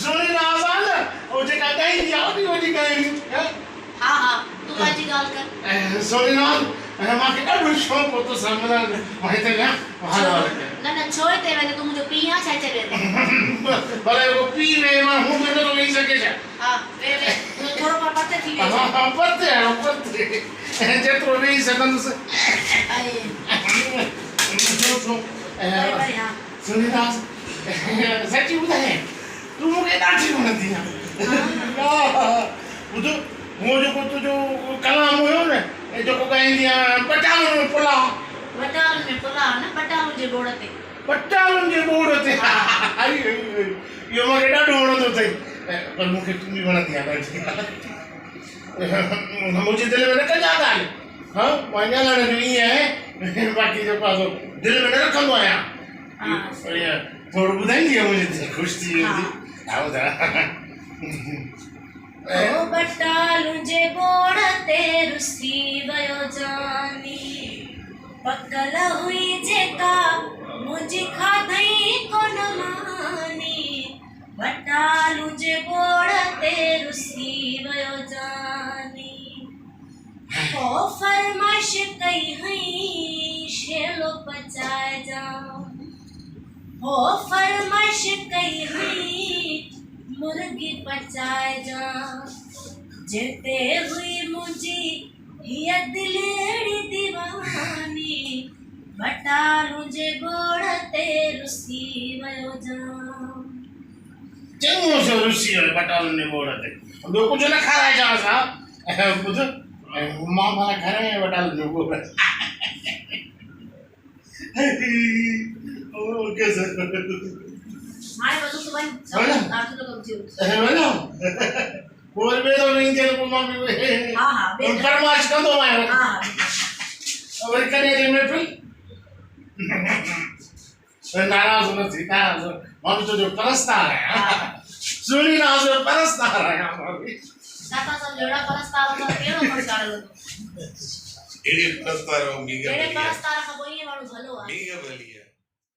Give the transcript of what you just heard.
सुणी नाज़ आहे न ओ जेका ॻाईंदी आहे ओॾी वॾी ॻाईंदी हा हा तूं पंहिंजी ॻाल्हि कर सुणी नाज़ मूंखे ॾाढो शौक़ु हो तोसां मिलण मां हिते विया न न छो हिते वञे तूं मुंहिंजो पीउ आहे छा हिते वेंदे भले उहो पीउ वेह मां हू बि नथो वेही सघे छा हा वे वे थोरो परते थी वेह हा परते आहियां परते जेतिरो वेही सघंदुसि सुणी नाज़ सची ॿुधाए तूं मूंखे ॾाढी वणंदी आहे ॿुध उहो जेको तुंहिंजो कलाम हुयो न जेको ॻाईंदी आहे पटालुनि में पुलाव पटालुनि में पुलाव न पटालुनि जे बोड़ ते पटालुनि जे बोड़ ते इहो मूंखे ॾाढो वणंदो अथई पर मूंखे तूं बि वणंदी आहे ॾाढी मुंहिंजे दिलि में न कजां ॻाल्हि हा मां ॻाल्हाइण जो ईअं आहे बाक़ी जेको आहे दिलि में न रखंदो आहियां थोरो ॿुधाईंदी आहे मुंहिंजी दिलि ख़ुशि थी वेंदी हा ॿुधाए ओ पटालुनि जे बोड़ ते रुसी वियो जानी पकल हुई जेका मुंहिंजी खाधई कोन मानी पटालुनि जे बोड़ ते रुसी वियो जानी ओ फरमाइश कई हुई शेलो पचाए जाऊं हो फरमाइश कई हुई मुर्गी पचाए जा जिते हुई मुंहिंजी हीअ दिलेड़ी दीवानी पटालुनि जे बोड़ ते रुसी वियो जाऊं चङो सो रुसी वियो पटालुनि जे बोड़ ते ॿियो कुझु न खाराइजांइ असां ॿुध मां भला खारायां पटालुनि जो बोड़ हाणे वञो तूं वञ आठ तो कम थियो वञो पोइ ॿियो नहीं थिए पोइ मां बि हा हा फरमाइश कंदो आहियां हा वरी कॾहिं जे महफ़िल नाराज़ न थी नाराज़ मां बि तुंहिंजो परस्तार आहियां सुणी नाज़ जो परस्तार आहियां मां बि दाता सब जड़ा परस्तार तो केड़ो परस्तार लो एड़े परस्तार हो मीगा एड़े परस्तार का कोई माण्हू भलो आहे मीगा भली है